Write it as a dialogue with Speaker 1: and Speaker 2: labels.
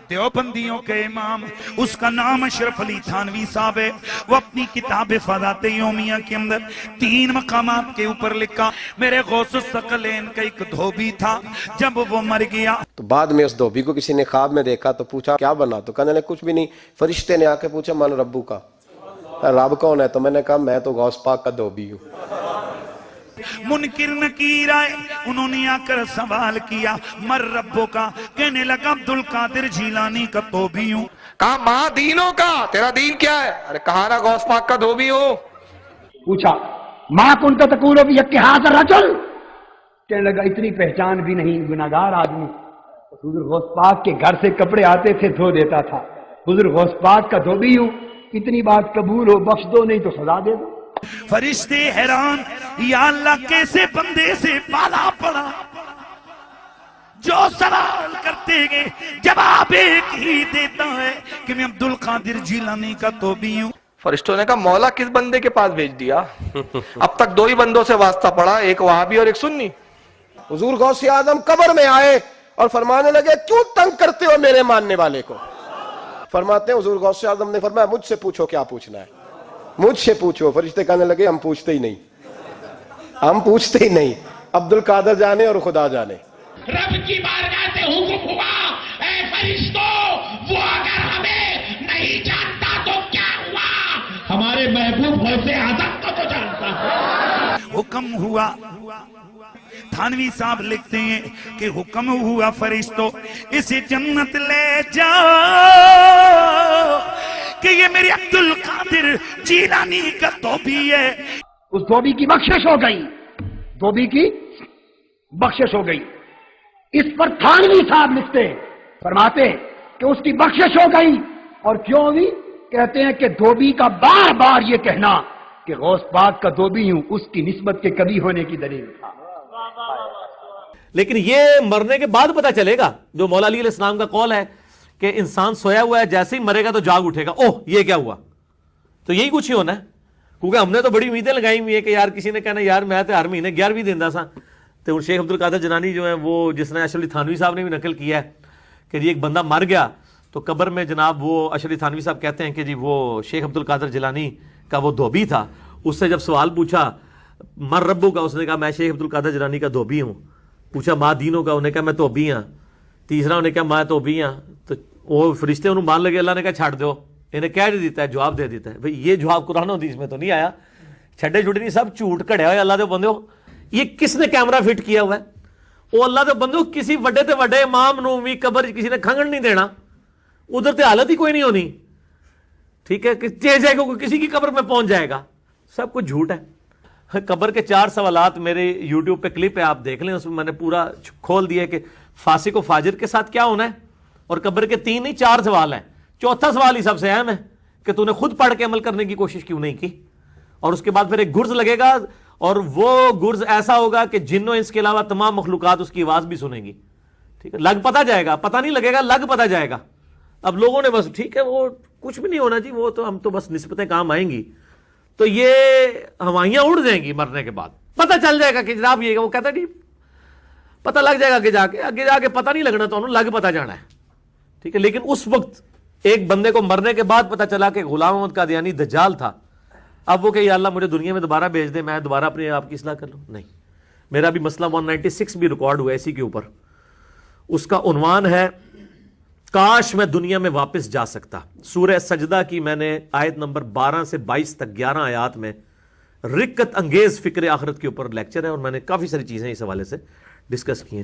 Speaker 1: دیوبندیوں کے امام، اس کا نام اشرف علی تھانوی صاحب ہے. وہ اپنی کتاب فضائل یومیہ کے اندر 3 مقامات کے اوپر لکھا میرے غوث الثقلین کا ایک دھوبی تھا، جب وہ مر گیا
Speaker 2: تو بعد میں اس دھوبی کو کسی نے خواب میں دیکھا تو پوچھا کیا بنا؟ تو کہنے لگا کچھ بھی نہیں. فرشتے نے آ کے پوچھا من ربو کا، رب کون ہے؟ تو میں نے کہا میں تو غوث پاک کا دھوبی ہوں.
Speaker 1: منکر نکیر آئے، انہوں نے آ کر سوال کیا مر ربو کا، کہنے لگا عبدالقادر جیلانی کا دھوبی ہوں.
Speaker 3: کہا ماں دینوں کا، تیرا دین کیا ہے؟ ارے کہا نا غوث پاک کا دھوبی ہوں.
Speaker 4: پوچھا ماں کن تو تقولو بھی اتحاد الرجل، کہنے لگا اتنی پہچان بھی نہیں، گناہگار آدمی. حضور غوث پاک کے گھر سے کپڑے آتے تھے دھو دیتا تھا. حضور غوث پاک کا دھوبی ہوں، اتنی بات قبول ہو، بخش دو نہیں تو سزا دے دو.
Speaker 1: فرشتے حیران، یا اللہ کیسے بندے سے پالا پڑا، جو سوال کرتے گے جواب ایک ہی دیتا ہے کہ میں عبدالقادر جیلانی کا دھوبی ہوں.
Speaker 3: فرشتوں نے کہا مولا کس بندے کے پاس بھیج دیا؟ اب تک 2 ہی بندوں سے واسطہ پڑا، ایک وہابی اور ایک سنی.
Speaker 2: حضور غوث اعظم قبر میں آئے اور فرمانے لگے کیوں تنگ کرتے ہو میرے ماننے والے کو؟ فرماتے ہیں حضور غوث اعظم نے فرمایا مجھ سے پوچھو کیا پوچھنا ہے، مجھ سے پوچھو. فرشتے کہنے لگے ہم پوچھتے ہی نہیں، ہم پوچھتے ہی نہیں، عبدالقادر جانے اور خدا جانے.
Speaker 5: رب کی بارگاہ سے حکم ہوا اے فرشتوں، وہ اگر ہمیں نہیں جانتا تو کیا ہوا، ہمارے محبوب غوث اعظم کو تو جانتا ہے.
Speaker 1: حکم ہوا، تھانوی صاحب لکھتے ہیں کہ حکم ہوا فرشتوں اسے جنت لے جاؤ کہ یہ میرے عبدالقادر جیلانی کا دھوبی ہے.
Speaker 4: اس دھوبی کی بخشش ہو گئی، دھوبی کی بخشش ہو گئی. اس پر تھانوی صاحب لکھتے فرماتے کہ اس کی بخشش ہو گئی. اور کیوں ہوئی؟ کہتے ہیں کہ دھوبی کا بار بار یہ کہنا کہ غوث پاک کا دھوبی ہوں اس کی نسبت کے کبھی ہونے کی دلیل تھا.
Speaker 6: لیکن یہ مرنے کے بعد پتہ چلے گا، جو مولا علی علیہ السلام کا قول ہے کہ انسان سویا ہوا ہے جیسے ہی مرے گا تو جاگ اٹھے گا، اوہ یہ کیا ہوا. تو یہی کچھ ہی ہونا ہے، کیونکہ ہم نے تو بڑی امیدیں لگائی ہوئی ہے کہ یار کسی نے کہنا یار میں تو ہر مہینے 11ویں دینا سا. تو شیخ عبدالقادر جیلانی جو ہے وہ جس نے اشرف علی تھانوی صاحب نے بھی نقل کیا ہے کہ جی ایک بندہ مر گیا تو قبر میں جناب وہ اشرف علی تھانوی صاحب کہتے ہیں کہ جی وہ شیخ عبدالقادر جیلانی کا وہ دھوبی تھا. اس سے جب سوال پوچھا مر ربو کا، اس نے کہا میں شیخ عبدالقادر جیلانی کا دھوبی ہوں. پوچھا ماں دینوں کا، انہیں کہا میں دھوبی ہاں. تیسرا انہیں کہا میں دھوبی ہاں. تو وہ فرشتے انہوں مان لگے، اللہ نے کہا چھاڑ دو، انہیں کہہ دے دیتا ہے، جواب دے دیتا ہے. بھئی یہ جواب قرآن و حدیث میں تو نہیں آیا، چھڑے چھوٹے نہیں سب جھوٹ کھڑے ہوئے اللہ دے بندے ہو. یہ کس نے کیمرہ فٹ کیا ہوا ہے؟ وہ اللہ دے بندے ہو، کسی وڈے تے وڈے امام نو بھی قبر کسی نے کھنگن نہیں دینا، ادھر تے حالت ہی کوئی نہیں ہونی. ٹھیک ہے کہ جائے گا کسی کی قبر میں پہنچ جائے گا، سب کچھ جھوٹ ہے. قبر کے 4 سوالات میرے یوٹیوب پہ کلپ ہے، آپ دیکھ لیں، اس میں نے پورا کھول دیا کہ فاسق و فاجر کے ساتھ کیا ہونا ہے. اور قبر کے 3 نہیں 4 سوال ہیں. چوتھا سوال ہی سب سے اہم ہے کہ تو نے خود پڑھ کے عمل کرنے کی کوشش کیوں نہیں کی. اور اس کے بعد پھر ایک گرز لگے گا، اور وہ گرز ایسا ہوگا کہ جنوں اس کے علاوہ تمام مخلوقات اس کی آواز بھی سنیں گی. ٹھیک ہے، لگ پتہ جائے گا، پتہ نہیں لگے گا، لگ پتہ جائے گا. اب لوگوں نے بس ٹھیک ہے وہ کچھ بھی نہیں ہونا جی، وہ تو ہم تو بس نسبتیں کام آئیں گی. تو یہ ہوائیاں اڑ جائیں گی مرنے کے بعد، پتہ چل جائے گا کہ جناب یہ وہ کہتا ہے جی پتہ لگ جائے گا کہ آگے جا کے پتہ نہیں لگنا تو انہوں لگ پتہ جانا ہے. ٹھیک ہے، لیکن اس وقت ایک بندے کو مرنے کے بعد پتہ چلا کہ غلام احمد قادیانی دجال تھا. اب وہ کہ یا اللہ مجھے دنیا میں دوبارہ بھیج دے، میں دوبارہ اپنے آپ کی اصلاح کر لوں. نہیں، میرا بھی مسئلہ 196 بھی ریکارڈ ہوا اسی کے اوپر. اس کا عنوان ہے کاش میں دنیا میں واپس جا سکتا. سورہ سجدہ کی میں نے آیت نمبر 12 سے 22 تک 11 آیات میں رکت انگیز فکر آخرت کے اوپر لیکچر ہے، اور میں نے کافی ساری چیزیں اس حوالے سے ڈسکس کی ہیں.